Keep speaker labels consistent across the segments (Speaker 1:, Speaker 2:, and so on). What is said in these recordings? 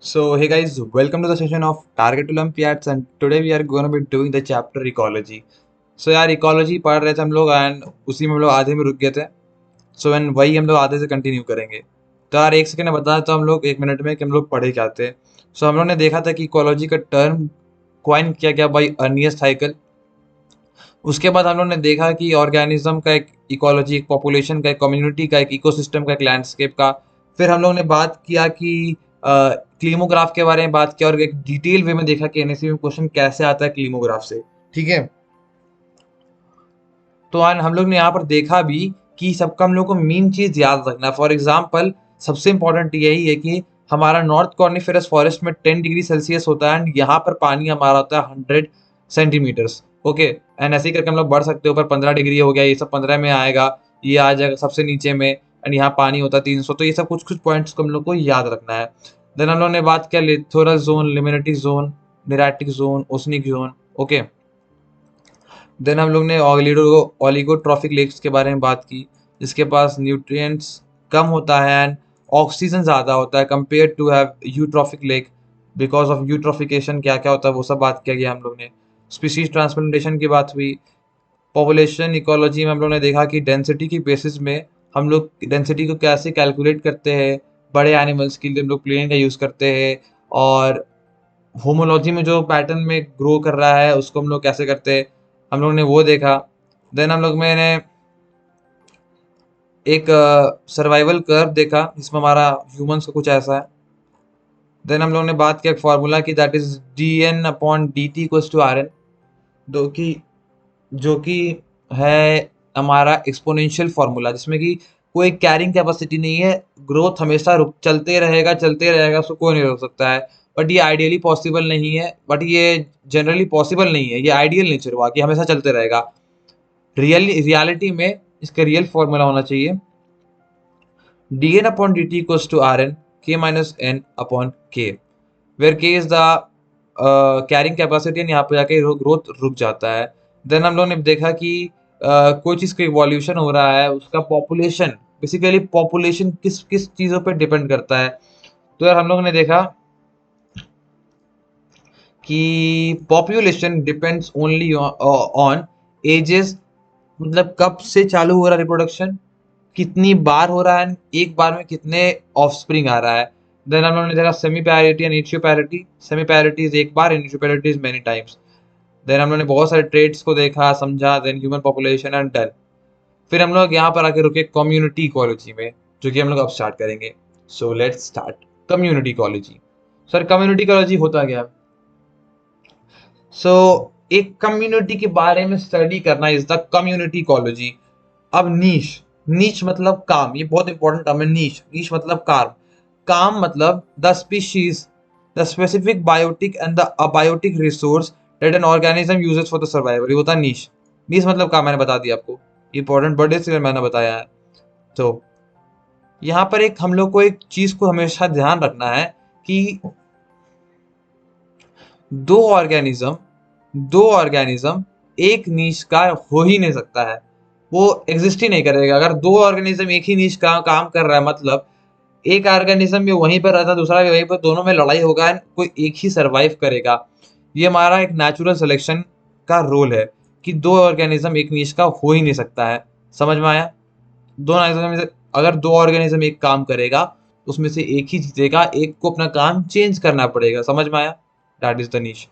Speaker 1: So, hey guys, welcome to the session of Target Olympiads, and today we are going to be doing the chapter ecology. So यार ecology पढ़ रहे थे हम लोग and उसी में हम लोग आधे में रुक गए थे. सो एंड वही हम लोग आधे से कंटिन्यू करेंगे. तो यार एक सेकंड में बताया तो हम लोग 1 मिनट में कि हम लोग पढ़े क्या थे. सो हम लोग ने देखा था कि इकोलॉजी का टर्म क्वाइन किया गया बाई अर्नियस्ट हाइकल. उसके बाद हम लोग ने देखा कि ऑर्गेनिज्म का एक इकोलॉजी, एक पॉपुलेशन का, एक कम्युनिटी का, एक इकोसिस्टम का, एक लैंडस्केप का. फिर हम लोग ने बात किया कि क्लीमोग्राफ के बारे में बात किया और एक डिटेल वे में देखा कि एनएससी में क्वेश्चन कैसे आता है क्लीमोग्राफ से. ठीक है. तो आज हम लोग ने यहाँ पर देखा भी कि सबका हम लोग को मेन चीज याद रखना है. फॉर एग्जाम्पल सबसे इंपॉर्टेंट यही है कि हमारा नॉर्थ कॉर्निफेरस फॉरेस्ट में 10 डिग्री सेल्सियस होता है एंड यहाँ पर पानी हमारा होता है 100 सेंटीमीटर्स. ओके. एंड ऐसे ही करके हम लोग बढ़ सकते हैं. ऊपर 15 डिग्री हो गया, ये सब 15 में आएगा, ये आ जाएगा सबसे नीचे में. एंड यहाँ पानी होता है 300. तो ये सब कुछ कुछ पॉइंट्स को हम लोग को याद रखना है. देन हम लोग ने बात किया littoral zone, limnetic zone, neritic zone, oceanic zone. Okay. Then हम लोग ने ओलिगोट्रॉफिक लेक्स के बारे में बात की, जिसके पास न्यूट्रिएंट्स कम होता है एंड ऑक्सीजन ज़्यादा होता है compare to have eutrophic lake. Because of eutrophication क्या क्या होता है वो सब बात किया गया हम लोग ने. स्पीशीज ट्रांसप्लांटेशन की बात हुई. पॉपुलेशन इकोलॉजी में हम लोग ने देखा कि डेंसिटी की बेसिस में हम लोग डेंसिटी को कैसे कैलकुलेट करते हैं. बड़े एनिमल्स के लिए हम लोग प्लेन का यूज़ करते हैं, और होमोलॉजी में जो पैटर्न में ग्रो कर रहा है उसको हम लोग कैसे करते हैं, हम लोग ने वो देखा. देन हम लोग मैंने एक सर्वाइवल कर्व देखा जिसमें हमारा ह्यूमंस का कुछ ऐसा है. देन हम लोग ने बात किया फॉर्मूला की, that is dN/dt equals to Rn, जो कि है हमारा एक्सपोनेंशियल फार्मूला, जिसमें कि कोई कैरिंग कैपेसिटी नहीं है. ग्रोथ हमेशा रुक चलते रहेगा, उसको कोई नहीं रोक सकता है. बट ये आइडियली पॉसिबल नहीं है, बट ये जनरली पॉसिबल नहीं है. ये आइडियल नेचर हुआ कि हमेशा चलते रहेगा. रियलिटी में इसका रियल फॉर्मूला होना चाहिए dN/dt equals to Rn k minus n upon k, where k is the carrying capacity and यहाँ पे जाके ग्रोथ रुक जाता है. देन हम लोग ने देखा कि कोई चीज़ का इवोल्यूशन हो रहा है, उसका पॉपुलेशन, बेसिकली पॉपुलेशन किस किस चीज़ों पे डिपेंड करता है. तो यार हम लोग ने देखा कि population depends only on edges, मतलब कब से चालू हो रहा है रिप्रोडक्शन, कितनी बार हो रहा है, एक बार में कितने ऑफस्प्रिंग आ रहा है. देन हम लोगों ने देखा semelparity and iteroparity. Semelparity is एक बार, iteroparity is many times. Then हम लोगों ने बहुत सारे ट्रेड्स को देखा, समझा. Then human population and done. फिर हम लोग यहाँ पर आके रुके कम्युनिटी इकोलॉजी में, जो कि हम लोग अब स्टार्ट करेंगे. So let's start community ecology. Sir community ecology होता क्या? सो एक कम्युनिटी के बारे में स्टडी करना इज द कम्युनिटी इकोलॉजी. अब नीश, नीच मतलब काम, ये बहुत इंपॉर्टेंट टर्म है. नीच, नीच मतलब काम. काम मतलब the species, the specific biotic and the abiotic resource that an organism uses for the survival, ये होता है नीच. नीच मतलब काम, मैंने बता दिया आपको, इंपॉर्टेंट बर्थडे से मैंने बताया है. तो यहाँ पर एक हम लोग को एक चीज को हमेशा ध्यान रखना है कि दो ऑर्गेनिज्म दो ऑर्गेनिज्म एक नीच का हो ही नहीं सकता है. वो एग्जिस्ट ही नहीं करेगा. अगर दो ऑर्गेनिज्म एक ही नीच का काम कर रहा है, मतलब एक ऑर्गेनिज्म भी वहीं पर रहता है, दूसरा भी वहीं पर, दोनों में लड़ाई होगा एंड कोई एक ही सरवाइव करेगा. ये हमारा एक नेचुरल सिलेक्शन का रोल है कि दो ऑर्गेनिज्म एक नीच का हो ही नहीं सकता है. समझ में आया? दो ऑर्गेनिज्म में से अगर दो ऑर्गेनिज्म एक काम करेगा, उसमें से एक ही जीतेगा, एक को अपना काम चेंज करना पड़ेगा. समझ में आया? दैट इज द नीच.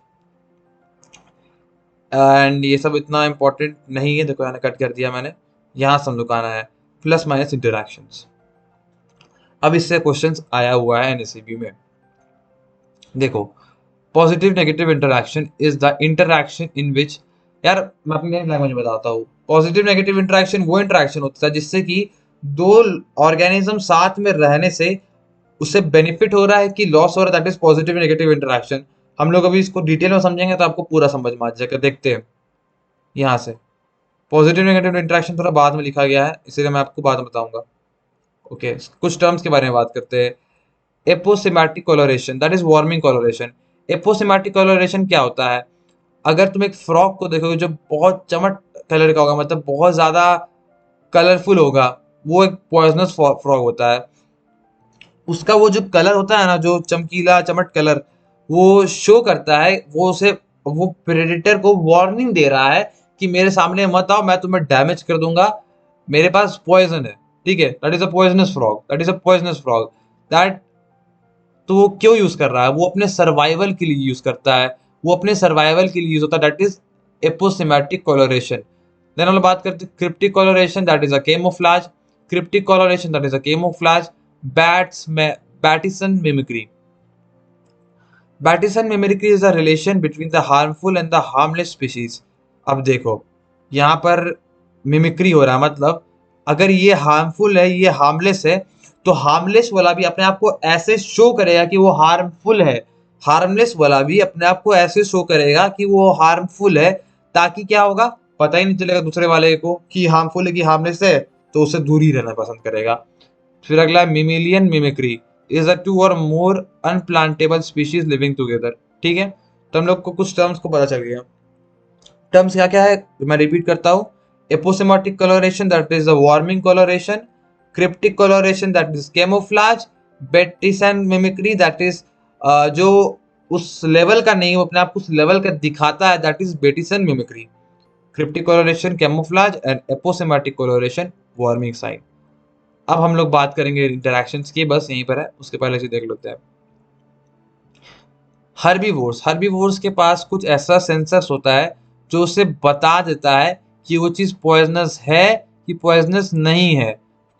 Speaker 1: एंड ये सब इतना इंपॉर्टेंट नहीं है. देखो, मैंने कट कर दिया मैंने. यहाँ से हम लोग आना है प्लस माइनस इंटरैक्शंस. अब इससे क्वेश्चंस आया हुआ है एनएससीबी में. देखो, positive negative interaction is the interaction in which, यार मैं अपनी लैंग्वेज में बताता हूँ. पॉजिटिव नेगेटिव इंटरैक्शन वो इंटरैक्शन होता है जिससे कि दो ऑर्गेनिज्म साथ में रहने से उससे बेनिफिट हो रहा है कि लॉस हो रहा है. That is positive negative interaction. हम लोग अभी इसको डिटेल में समझेंगे तो आपको पूरा समझ में आ जाएगा. देखते हैं यहाँ से. पॉजिटिव नेगेटिव इंटरैक्शन थोड़ा बाद में लिखा गया है, इसीलिए मैं आपको बाद में बताऊंगा. ओके, कुछ टर्म्स के बारे में बात करते हैं. एपोसिमेट्रिक कोलोरेशन, दैट इज वार्मिंग कोलोरेशन. एपोसिमेट्रिक कोलोरेशन क्या होता है? अगर तुम एक फ्रॉग को देखोगे जो बहुत चमक कलर का होगा, मतलब बहुत ज्यादा कलरफुल होगा, वो एक पॉइजनस फ्रॉग होता है. उसका वो जो कलर होता है ना, जो चमकीला चमट कलर, वो शो करता है, वो प्रेडेटर को वार्निंग दे रहा है कि मेरे सामने मत आओ, मैं तुम्हें डैमेज कर दूंगा, मेरे पास पॉइजन है। ठीक है, that is a poisonous frog, that is a poisonous frog that. तो वो क्यों यूज कर रहा है? वो अपने सर्वाइवल के लिए यूज करता है, वो अपने सर्वाइवल के लिए यूज होता है, that is aposematic colouration. Then हम लोग बात करते हैं cryptic colouration, that is a camouflage. Cryptic colouration, that is a camouflage. Bates में Batesian mimicry. Batesian mimicry is the relation between the harmful and the harmless species. अब देखो, यहाँ पर मिमिक्री हो रहा है, मतलब अगर ये हार्मफुल है, ये हार्मलेस है, तो हार्मलेस वाला भी अपने आप को ऐसे शो करेगा कि वो हार्मफुल है, हार्मलेस वाला भी अपने आप को ऐसे शो करेगा कि वो हार्मफुल है, ताकि क्या होगा, पता ही नहीं चलेगा दूसरे वाले को कि हार्मफुल है कि हार्मलेस है, तो उससे दूर ही रहना पसंद करेगा। फिर अगला है मिमेलियन मिमिक्री, इज अ टू और मोर अनप्लांटेबल स्पीशीज लिविंग टुगेदर। ठीक है, तो हम लोग को कुछ टर्म्स को पता चल गया। टर्म्स क्या क्या है, मैं रिपीट करता हूँ। Aposematic colouration, that is the warning colouration. Cryptic colouration, that is camouflage. Batesian mimicry, that is जो उस लेवल का नहीं, वो अपने आप को उस लेवल का दिखाता है, that is Batesian mimicry. Cryptic colouration camouflage and aposematic colouration warning sign. अब हम लोग बात करेंगे इंटरैक्शंस की, बस यहीं पर है, उसके पहले से देख लेते हैं। हर्बीवोर्स, हर्बीवोर्स के पास कुछ ऐसा सेंसर्स होता है जो उसे बता देता है कि वो चीज़ पॉइजनस है कि पॉइजनस नहीं है,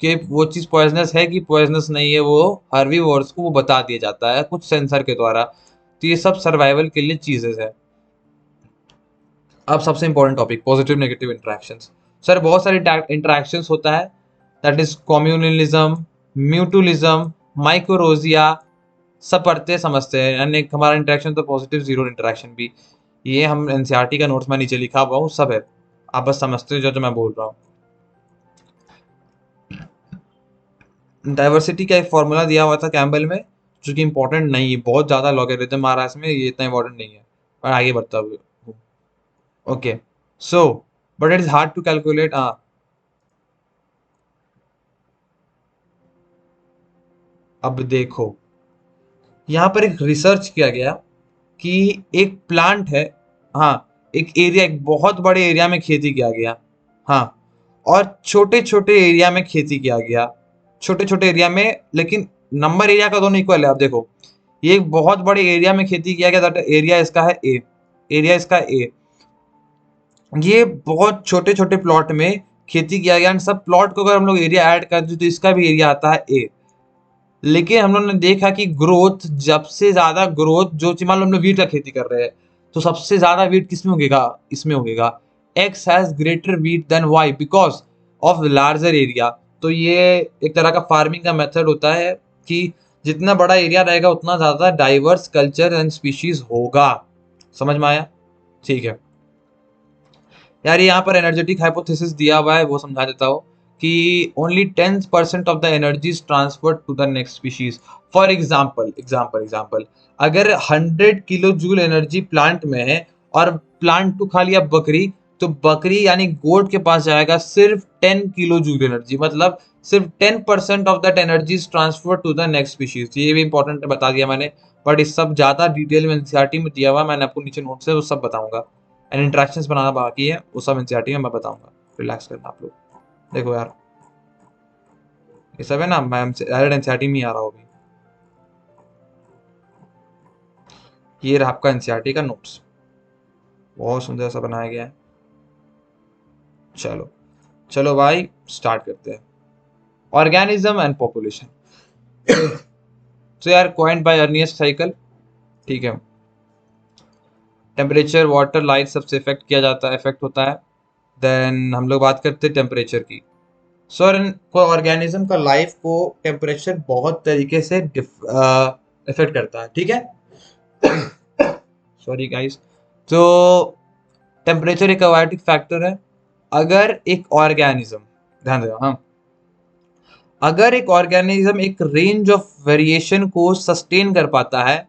Speaker 1: कि वो चीज़ पॉइजनस है कि पॉइजनस नहीं है, वो हर्बीवोर्स को वो बता दिया जाता है कुछ सेंसर के द्वारा। तो ये सब सर्वाइवल के लिए चीजें है। अब सबसे important topic, positive negative interactions. Sir बहुत सारी इंटरेक्शंस होता है, दैट इज कम्युनलिज्म, म्यूटुलिज्म, माइक्रोरोजिया, सब पढ़ते समझते हैं, यानी हमारा इंटरेक्शन तो पॉजिटिव, जीरो इंटरेक्शन भी। ये हम एनसीईआरटी का नोट्स में नीचे लिखा हुआ हूँ, सब है, आप बस समझते हो जो मैं बोल रहा हूँ। डाइवर्सिटी का एक फॉर्मूला दिया हुआ था कैम्बल में, जो कि इंपॉर्टेंट नहीं है, बहुत ज़्यादा लॉगरिथम आ रहा है इसमें, ये इतना इंपॉर्टेंट नहीं है, पर आगे बढ़ता हुआ। Okay, so but it is hard to calculate. अब देखो, यहाँ पर एक रिसर्च किया गया कि एक प्लांट है, हाँ, एक एरिया, एक बहुत बड़े एरिया में खेती किया गया, हाँ, और छोटे छोटे एरिया में खेती किया गया, छोटे छोटे एरिया में, लेकिन नंबर एरिया का दोनों इक्वल है। आप देखो, ये एक बहुत बड़े एरिया में खेती किया गया, दैट एरिया इसका है ए, एरिया इसका ए। ये बहुत छोटे छोटे प्लॉट में खेती किया गया, एंड सब प्लॉट को अगर हम लोग एरिया ऐड कर दें तो इसका भी एरिया आता है ए। लेकिन हम लोग ने देखा कि ग्रोथ, जब से ज्यादा ग्रोथ, जो मान लो हम लोग वीट का खेती कर रहे हैं, तो सबसे ज्यादा वीट किसमें उगेगा, इसमें उगेगा। X has greater wheat than Y because of larger area. तो ये एक तरह का फार्मिंग का मेथड होता है कि जितना बड़ा एरिया रहेगा उतना ज्यादा डाइवर्स कल्चर एंड स्पीशीज होगा। समझ में आया? ठीक है यार, यहाँ पर एनर्जेटिक हाइपोथेसिस दिया हुआ है, वो समझा देता हूँ कि only 10% of the energy is transferred to the next species. For example, अगर 100 किलो जूल एनर्जी प्लांट में है और प्लांट टू खा लिया बकरी, तो बकरी यानी गोट के पास जाएगा सिर्फ 10 किलो जूल एनर्जी, मतलब सिर्फ 10% of that energy is transfer to the next species. ये भी इंपॉर्टेंट बता दिया मैंने, बट इस सब ज्यादा डिटेल में एनसीईआरटी में दिया हुआ, मैंने आपको नीचे नोट से वो सब बताऊंगा। एंड इंट्रैक्शंस बनाना बाकी है, वो सब एनसीईआरटी में मैं बताऊंगा, रिलैक्स करना आप लोग। देखो यार, ये सब है ना, मैं डायरेक्ट एनसीईआरटी में ही आ रहा हूँ अभी। ये रहा आपका एनसीईआरटी का नोट्स, बहुत सुंदर सा बनाया गया है। चलो चलो भाई, स्टार्ट करते हैं। Organism and population. तो यार, कॉइन्ड बाय अर्नियस्ट साइकिल। ठीक है, टेम्परेचर, वाटर, लाइट सबसे इफेक्ट किया जाता है, इफेक्ट होता है। देन हम लोग बात करते हैं टेम्परेचर की। सर, को ऑर्गेनिज्म का लाइफ को टेम्परेचर बहुत तरीके से इफेक्ट करता है, ठीक है। Sorry guys. तो टेम्परेचर एक अबायोटिक फैक्टर है। अगर एक ऑर्गेनिज्म, ध्यान देना, हाँ, अगर एक ऑर्गेनिज्म एक रेंज ऑफ वेरिएशन को सस्टेन कर पाता है,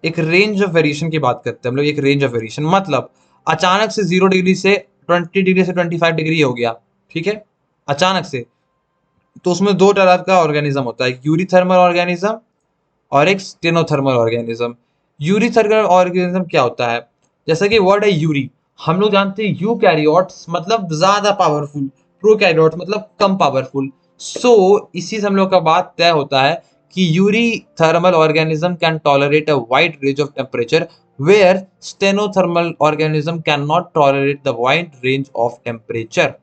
Speaker 1: एक रेंज ऑफ वेरिएशन की बात करते हैं हम लोग, एक रेंज ऑफ वेरिएशन मतलब अचानक से 0 डिग्री से 20 डिग्री से 25 डिग्री हो गया, ठीक है, अचानक से, तो उसमें दो तरह का ऑर्गेनिज्म होता है, यूरीथर्मल ऑर्गेनिज्म और एक स्टेनोथर्मल ऑर्गेनिज्म। यूरीथर्मल ऑर्गेनिज्म क्या होता है, जैसा कि वर्ड है यूरी, हम लोग जानते हैं यूकैरियोट्स मतलब ज्यादा पावरफुल, प्रोकैरियोट्स मतलब कम पावरफुल। सो इसी से हम लोग का बात तय होता है कि eurythermal organism can tolerate a wide range of temperature where stenothermal organism can not tolerate the wide range of temperature.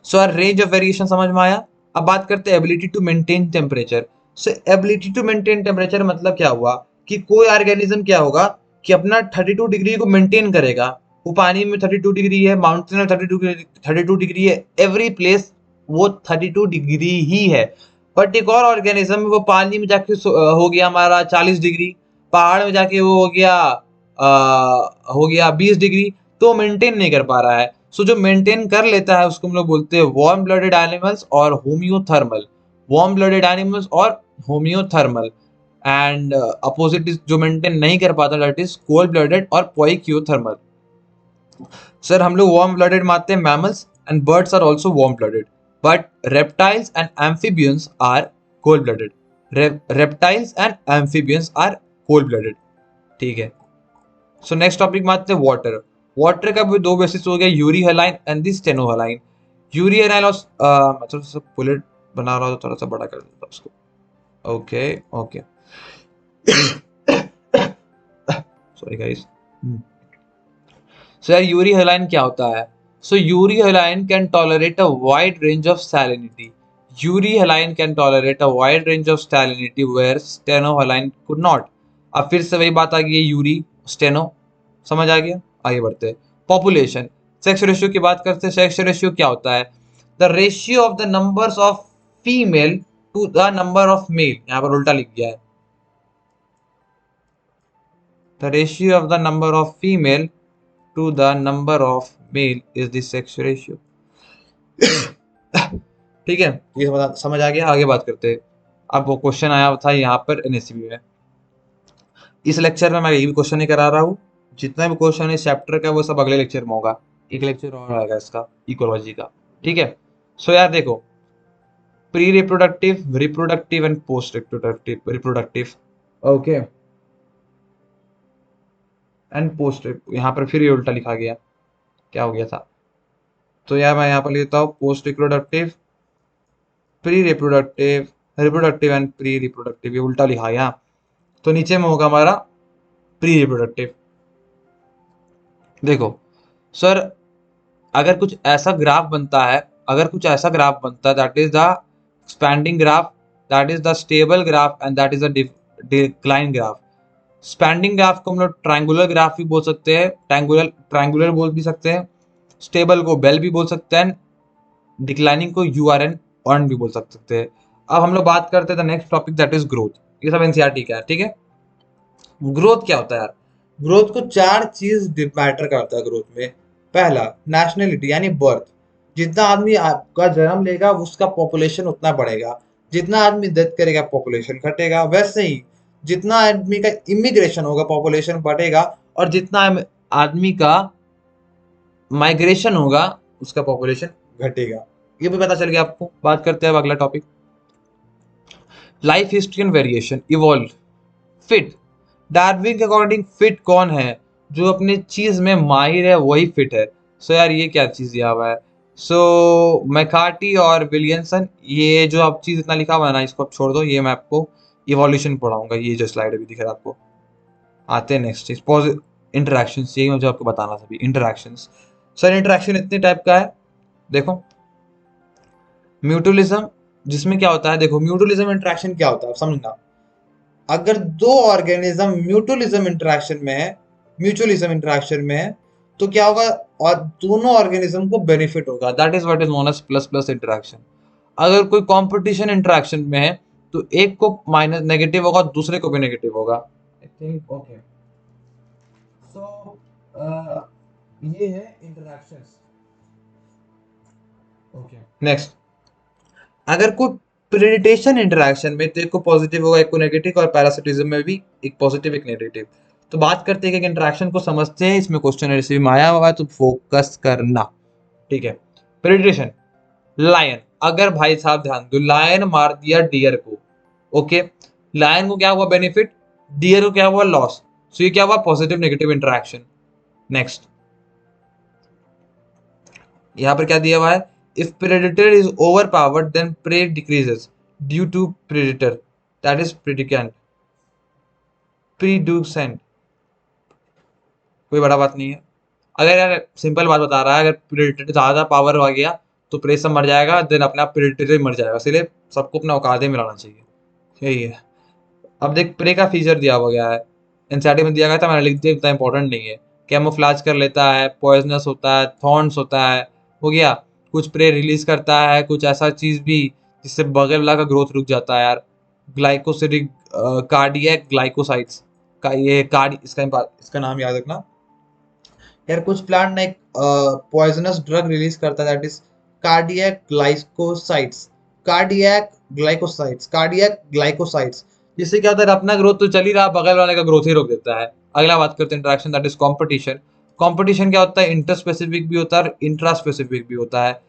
Speaker 1: So range of variation समझ में आया। अब बात करते हैं ability to maintain temperature. So ability to maintain temperature मतलब क्या हुआ कि कोई ऑर्गेनिज्म क्या होगा कि अपना 32 डिग्री को मेंटेन करेगा। वो पानी में 32 डिग्री है, माउंटेन में 32 डिग्री है, एवरी प्लेस वो 32 डिग्री ही है। बट एक और ऑर्गेनिज्म वो पानी में जाके हो गया हमारा 40 डिग्री, पहाड़ में जाके वो हो गया 20 डिग्री, तो मेंटेन नहीं कर पा रहा है। सो जो मेंटेन कर लेता है उसको हम लोग बोलते हैं वार्म ब्लडेड एनिमल्स और होम्योथर्मल। वार्म ब्लडेड एनिमल्स और होम्योथर्मल एंड अपोजिट जो मेंटेन नहीं कर पाता दैट इज कोल्ड ब्लडेड और पोइक्योथर्मल। सर हम लोग वार्म ब्लडेड मानते हैं mammals and birds are also warm blooded, but reptiles and amphibians are cold blooded. Reptiles and amphibians are cold blooded. ठीक है। सो नेक्स्ट टॉपिक मानते हैं वाटर। वाटर का भी दो बेसिस हो गया, euryhaline and the stenohaline. Euryhaline और मतलब सब बुलेट बना रहा हो तो थोड़ा सा बड़ा कर देता उसको। Okay okay sorry guys. So यार यूरी हेलाइन क्या होता है। So euryhaline can tolerate a wide range of salinity. Euryhaline can tolerate a wide range of salinity where stenohaline could not. अब फिर से वही बात आ गई है, यूरी स्टेनो समझ आ गया। आगे बढ़ते हैं। पॉपुलेशन सेक्स रेशियो की बात करते हैं। सेक्स रेशियो क्या होता है, the ratio of the numbers of female to the number of male. यहाँ पर उल्टा लिख गया है, the ratio of the number of female to the number of male is the sex ratio. ठीक है, ये समझ आ गया। आगे बात करते हैं। अब वो क्वेश्चन आया था यहाँ पर एनएसबी में। इस लेक्चर में मैं यही भी क्वेश्चन नहीं करा रहा हूँ, जितना भी क्वेश्चन इस चैप्टर का वो सब अगले लेक्चर में होगा। एक लेक्चर और आएगा इसका इकोलॉजी का। ठीक है। सो यार देखो, pre reproductive, reproductive and post reproductive, reproductive okay and post. यहाँ पर फिर ये उल्टा लिखा गया, क्या हो गया था। तो यार मैं यहाँ पर लिखता हूँ post reproductive, pre reproductive, reproductive and pre reproductive, ये उल्टा लिखा गया। तो नीचे में होगा हमारा प्री रिप्रोडक्टिव। देखो सर, अगर कुछ ऐसा ग्राफ बनता है, अगर कुछ ऐसा ग्राफ बनता है that is the expanding graph, that is the stable graph and that is the decline graph. Expanding graph को हम लोग ट्रायंगुलर ग्राफ भी बोल सकते हैं, ट्रायंगुलर बोल भी सकते हैं, स्टेबल को बेल भी बोल सकते हैं, डिक्लाइनिंग को यूआरएन अर्न भी बोल सकते हैं। अब हम लोग बात करते हैं the next topic that is growth. ये सब एनसीईआरटी का है। ठीक है। ग्रोथ क्या होता है यार, ग्रोथ को चार चीज मैटर करता है ग्रोथ में। पहला नेशनलिटी यानी बर्थ, जितना आदमी आपका जन्म लेगा उसका पॉपुलेशन उतना बढ़ेगा, जितना आदमी डेथ करेगा पॉपुलेशन घटेगा। वैसे ही जितना आदमी का इमिग्रेशन होगा पॉपुलेशन बढ़ेगा, और जितना आदमी का माइग्रेशन होगा उसका पॉपुलेशन घटेगा। ये भी पता चल गया आपको। बात करते हैं अब अगला topic, life history and variation evolve fit. Darwin के अकॉर्डिंग फिट कौन है, जो अपने चीज में माहिर है वही फिट है। सो यार ये क्या चीज दिया हुआ है। सो मैकार्टी और विलियमसन, ये जो आप चीज इतना लिखा हुआ है ना, इसको आप छोड़ दो, ये मैं आपको इवोल्यूशन पढ़ाऊंगा। ये जो स्लाइड अभी दिख रहा है आपको। आते हैं नेक्स्ट चीज, इंटरेक्शन। यही मुझे आपको बताना था अभी, इंटरेक्शन। सर इंटरेक्शन इतने टाइप का है, देखो। म्यूटुअलिज्म, जिसमें क्या होता है, देखो म्यूटुअलिज्म इंटरेक्शन क्या होता है समझना। अगर दो ऑर्गेनिज्म म्यूचुअलिज्म इंटरेक्शन में है, तो क्या होगा, और दोनों ऑर्गेनिज्म को बेनिफिट होगा, that is what is known as plus plus interaction. अगर कोई कंपटीशन इंटरेक्शन में है तो एक को माइनस नेगेटिव होगा, दूसरे को भी नेगेटिव होगा। I think okay. सो ये है इंटरेक्शंस। ओके नेक्स्ट, अगर कोई प्रेडिटेशन इंटरेक्शन में तो एक को पॉजिटिव होगा एक को नेगेटिव, और पैरासिटिज्म में भी एक पॉजिटिव एक नेगेटिव। तो बात करते हैं कि इंटरेक्शन को समझते हैं, इसमें क्वेश्चन रिसीव में आया हुआ है तो फोकस करना। ठीक है। प्रेडिटेशन, लायन अगर भाई साहब ध्यान दो, लायन मार दिया डियर को, ओके, लायन को क्या हुआ बेनिफिट, डियर को क्या हुआ लॉस। सो ये क्या हुआ पॉजिटिव नेगेटिव इंटरेक्शन। नेक्स्ट यहां पर क्या दिया हुआ है, if predator is overpowered then prey decreases due to predator, that is प्रेडिकेंट प्रीडुसेंट, कोई बड़ा बात नहीं है। अगर यार सिंपल बात बता रहा है, अगर प्रेडेटर ज्यादा पावर हो गया तो प्रे सब मर जाएगा, देन अपने आप प्रेडेटर मर जाएगा, इसलिए सबको अपने औकाते में लाना चाहिए, यही है। अब देख प्रे का फीचर दिया हुआ गया है, एनसीईआरटी में दिया गया था, मैंने लिख दिया, इतना इंपॉर्टेंट नहीं है। कैमोफ्लाज कर लेता है, पॉइजनस होता है, थॉर्न्स होता है, हो गया। कुछ प्रे रिलीज करता है, कुछ ऐसा चीज भी जिससे बगल वाला का ग्रोथ रुक जाता है यार, ग्लाइकोसिडिक कार्डियक ग्लाइकोसाइट्स का, ये कार्ड इसका नाम याद रखना यार। कुछ प्लांट ना एक पॉइजनस ड्रग रिलीज करता है, that is cardiac glycosides, cardiac glycosides, cardiac glycosides. जिससे क्या होता है, अपना ग्रोथ तो चल ही रहा, बगल वाले का ग्रोथ ही रोक देता है। अगला बात करते हैं interaction, that is competition. Competition क्या होता है, इंटर स्पेसिफिक भी होता है और इंट्रा स्पेसिफिक भी होता है।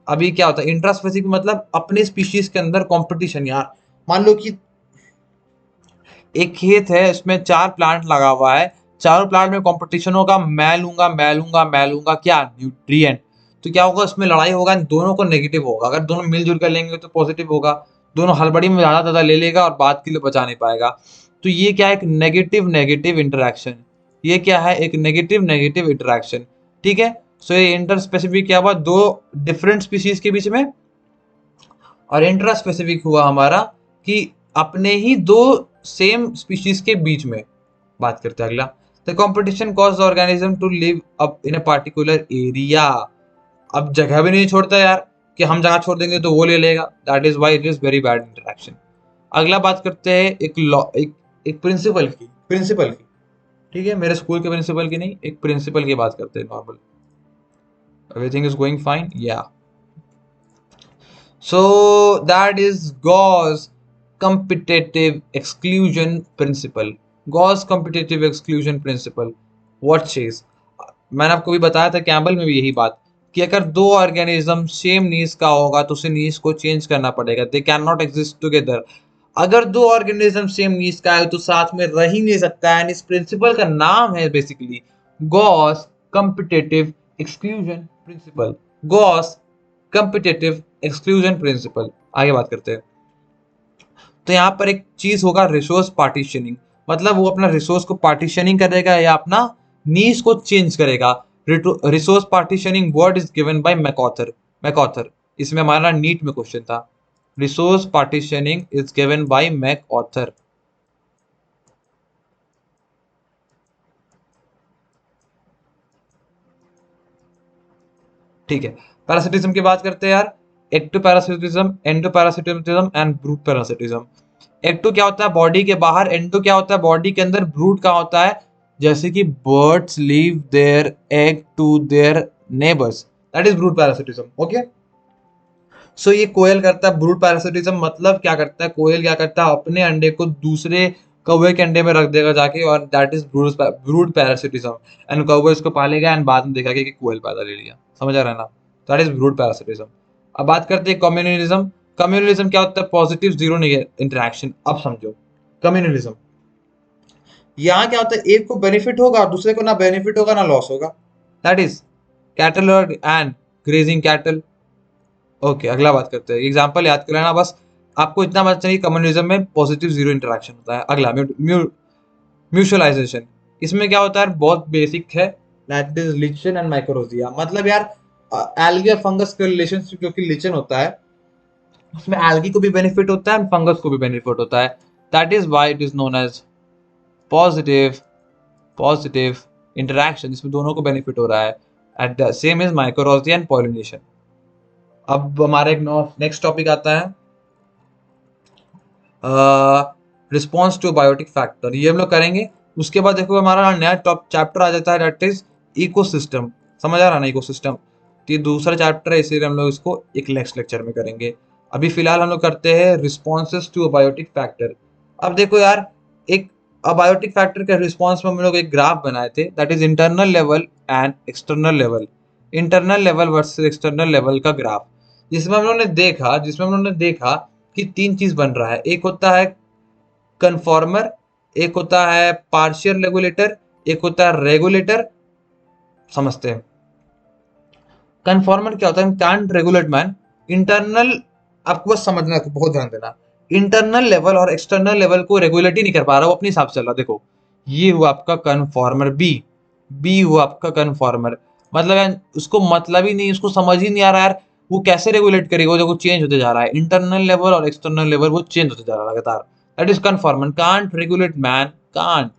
Speaker 1: अभी क्या होता है इंट्रा स्पेसिफिक, मतलब अपने स्पीशीज के अंदर कॉम्पिटिशन। यार मान लो कि एक खेत है, इसमें 4 प्लांट लगा हुआ है, चारों प्लांट में कंपटीशन होगा, मैं लूंगा मैं लूंगा मैं लूंगा क्या न्यूट्रिएंट। तो क्या होगा, उसमें लड़ाई होगा, दोनों को नेगेटिव होगा। अगर दोनों मिलजुल कर लेंगे तो पॉजिटिव होगा, दोनों हड़बड़ी में ज्यादा ज्यादा ले लेगा और बात के लिए बचा नहीं पाएगा। तो ये क्या है, एक नेगेटिव नेगेटिव इंटरेक्शन। ये क्या है, एक नेगेटिव नेगेटिव इंटरेक्शन, ठीक है। सो ये इंटर स्पेसिफिक क्या हुआ, दो डिफरेंट स्पीशीज के बीच में। और इंट्रा स्पेसिफिक हुआ हमारा कि अपने ही दो सेम स्पीशीज के बीच में। बात करते हैं अगला, the competition cause organism to live up in a particular area. अब जगह भी नहीं छोड़ता यार, कि हम जगह छोड़ देंगे तो वो ले लेगा, that is why it is very bad interaction. अगला बात करते हैं एक लॉ, एक प्रिंसिपल की, ठीक है, मेरे स्कूल के प्रिंसिपल की नहीं, एक प्रिंसिपल की बात करते हैं normal. Everything is going fine, या so that is Gauss competitive exclusion principle. Gauss competitive exclusion principle what says, मैंने आपको भी बताया था कैम्बल में भी यही बात, कि अगर दो ऑर्गेनिज्म सेम नीज का होगा तो उसे नीज को चेंज करना पड़ेगा, they can not exist together. अगर दो ऑर्गेनिज्म सेम नीज का है तो साथ में रह ही नहीं सकता है। इस प्रिंसिपल का नाम है basically Gauss competitive exclusion principle, Gauss competitive exclusion principle. आगे बात करते हैं, तो यहाँ पर एक चीज होगा रिसोर्स पार्टीशनिंग, मतलब वो अपना रिसोर्स को पार्टीशनिंग करेगा या अपना नीज को चेंज करेगा। Resource partitioning word is given by MacArthur, MacArthur, इसमें हमारा नीट में क्वेश्चन था। Resource partitioning is given by MacArthur. ठीक है, पैरासिटिज्म की बात करते हैं यार। Ectoparasitism, endoparasitism and brood parasitism. Ecto क्या होता है बॉडी के बाहर, एंडो क्या होता है बॉडी के अंदर, ब्रूट क्या होता है, जैसे कि birds leave their egg to their neighbours, that is brood parasitism, okay. So ये कोयल करता है ब्रूट पैरासिटिज्म, मतलब क्या करता है कोयल, क्या करता है अपने अंडे को दूसरे कौवे के अंडे में रख देगा जाके, और that is brood parasitism. And कौवे इसको पालेगा एंड बाद में देखा कि कोयल पैदा ले लिया, समझ आ रहा है ना, दैट इज ब्रूट पैरासिटिज्म। अब बात करते हैं कम्युनलिज्म। कम्युनलिज्म क्या होता है, पॉजिटिव जीरो इंटरेक्शन। अब समझो कम्युनलिज्म, यहाँ क्या होता है, एक को बेनिफिट होगा और दूसरे को ना बेनिफिट होगा ना लॉस होगा, that is cattle and grazing cattle. Okay, अगला बात करते हैं, एग्जांपल याद कर लेना बस, आपको इतना पता चाहिए कम्युनिज्म में पॉजिटिव जीरो इंटरेक्शन होता है। अगला म्यूचुअलाइजेशन, इसमें क्या होता है बहुत बेसिक है, दैट इज लिचन एंड माइक्रोजिया। मतलब यार एल्गी और फंगस के रिलेशनशिप जो कि लिचन होता है, उसमें एल्गी को भी बेनिफिट होता है एंड फंगस को भी बेनिफिट होता है, that is why it is known as positive positive interaction, इसमें दोनों को बेनिफिट हो रहा है। At the same is mycorrhiza and pollination. अब हमारा एक नेक्स्ट टॉपिक आता है रिस्पॉन्स टू बायोटिक फैक्टर, ये हम लोग करेंगे। उसके बाद देखो हमारा नया टॉप चैप्टर आ जाता है, दैट इज इकोसिस्टम। समझ आ रहा ना इकोसिस्टम, तो ये दूसरा चैप्टर है, इसीलिए हम लोग इसको एक नेक्स्ट लेक्चर में करेंगे। अभी फिलहाल हम लोग करते हैं रिस्पॉन्सेस टू बायोटिक फैक्टर। अब देखो यार, एक अबायोटिक फैक्टर के रिस्पॉन्स में हम लोग एक ग्राफ बनाए थे, that is internal level and external level, internal level versus external level का ग्राफ। जिसमें हम लोगों ने देखा कि 3 चीज़ बन रहा है। एक होता है कन्फॉर्मर, एक होता है पार्शियल रेगुलेटर, एक होता है रेगुलेटर। समझते हैं। कन्फॉर्मर क्या होता है? Can't regulate man internal. आपको बस समझना है, बहुत ध्यान देना। इंटरनल लेवल और एक्सटर्नल लेवल को रेगुलेट ही नहीं कर पा रहा, वो अपने हिसाब से चल रहा। देखो, ये हुआ आपका कन्फॉर्मर बी हुआ आपका कन्फॉर्मर। मतलब यार उसको मतलब ही नहीं, उसको समझ ही नहीं आ रहा यार वो कैसे रेगुलेट करेगा। वो देखो चेंज होते जा रहा है, इंटरनल लेवल और एक्सटर्नल लेवल वो चेंज होते जा रहा है लगातार। That is conformer. Can't regulate man, can't,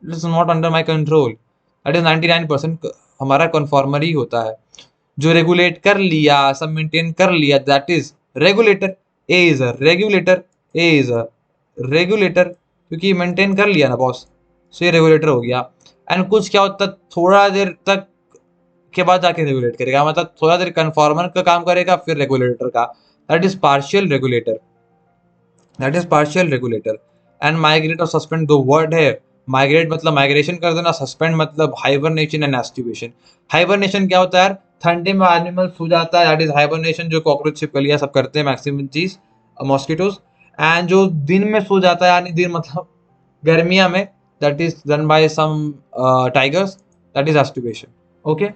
Speaker 1: it is not under my control. That is 99% हमारा कन्फॉर्मर ही होता है। जो रेगुलेट कर लिया, सब मेंटेन कर लिया, that is regulator. A is a regulator, A is a regulator, क्योंकि मेंटेन कर लिया ना बॉस, सो ये रेगुलेटर हो गया। एंड कुछ क्या होता, थोड़ा देर तक के बाद जाके रेगुलेट करेगा, मतलब थोड़ा देर कन्फॉर्मर का काम करेगा फिर रेगुलेटर का। That is partial regulator, that is partial regulator. And migrate और सस्पेंड दो वर्ड है। माइग्रेट मतलब माइग्रेशन कर देना, सस्पेंड मतलब हाइबरनेशन एंड एस्टिवेशन। हाइबरनेशन क्या होता है? ठंडे में एनिमल सो जाता है, दैट इज हाइबरनेशन। जो कॉकरोच छिपकलियां सब करते हैं, मैक्सिमम चीज मॉस्किटोज। एंड जो दिन में सो जाता है, यानी दिन मतलब गर्मिया में, that is done by some tigers, that is aestivation. Okay,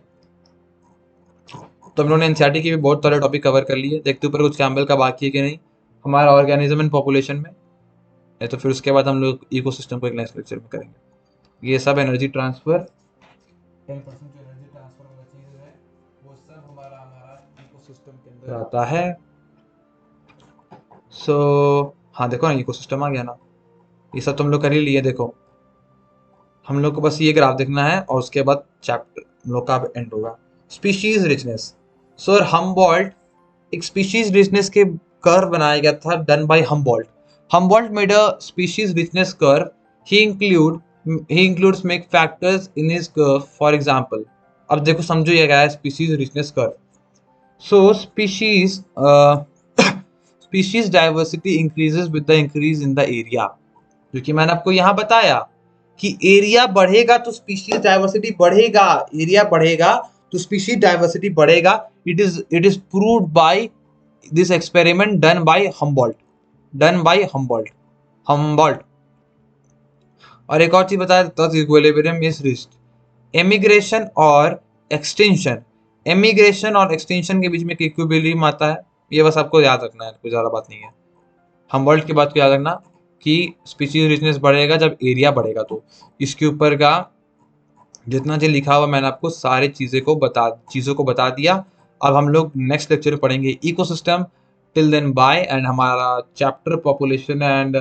Speaker 1: तो हम लोगों ने एनसीईआरटी की भी बहुत सारे टॉपिक कवर कर लिए। देखते ऊपर कुछ कैम्बल का बाकी है कि नहीं हमारा ऑर्गेनिज्म एंड पॉपुलेशन में, नहीं तो फिर उसके बाद हम लोग इकोसिस्टम को एक नेक्स्ट लेक्चर में करेंगे। ये सब एनर्जी ट्रांसफर, 10% जो एनर्जी ट्रांसफर वाला चीज है वो सब हमारा हमारा इकोसिस्टम के अंदर आता है। सो हाँ, देखो ना इकोसिस्टम आ गया ना। ये सब तो हम लोग कर ही लिए। देखो हम लोग को बस ये ग्राफ देखना है और उसके बाद चैप्टर हम लोग का एंड होगा। Species richness. सर हमबोल्ट एक स्पीशीज रिचनेस के कर्व बनाया गया था, done by Humboldt. Humboldt made a species richness curve. He includes make factors in his curve, for example. अब देखो समझो ये क्या है species richness curve. So species species diversity increases with the increase in the area. जो कि मैंने आपको यहाँ बताया कि एरिया बढ़ेगा तो स्पीशीज डाइवर्सिटी बढ़ेगा, एरिया बढ़ेगा तो स्पीशीज डाइवर्सिटी बढ़ेगा। It is proved by this experiment done by Humboldt, done by Humboldt. और एक और चीज बताया था, इक्विलिब्रियम इज रीच्ड। एमिग्रेशन और एक्सटेंशन, एमिग्रेशन और एक्सटेंशन के बीच में एक इक्विलिब्रियम आता है। ये बस आपको याद रखना है, कोई ज्यादा बात नहीं है। हम्बोल्ट की बात को याद रखना कि स्पीशीज रिचनेस बढ़ेगा जब एरिया बढ़ेगा। तो इसके ऊपर का जितना जो लिखा हुआ मैंने आपको सारे चीज़ों को बता दिया। अब हम लोग नेक्स्ट लेक्चर में पढ़ेंगे ecosystem. Till then bye. And हमारा chapter population and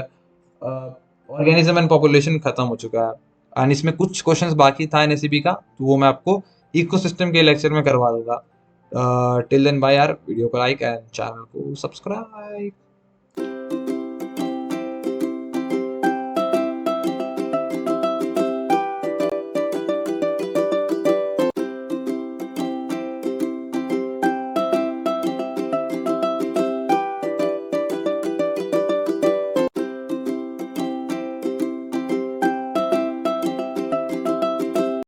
Speaker 1: organism and population खत्म हो चुका है। एंड इसमें कुछ क्वेश्चंस बाकी था एनएससीबी का, तो वो मैं आपको इकोसिस्टम के लेक्चर में करवा दूंगा। टिल देन बाय यार, वीडियो को लाइक एंड चैनल को सब्सक्राइब।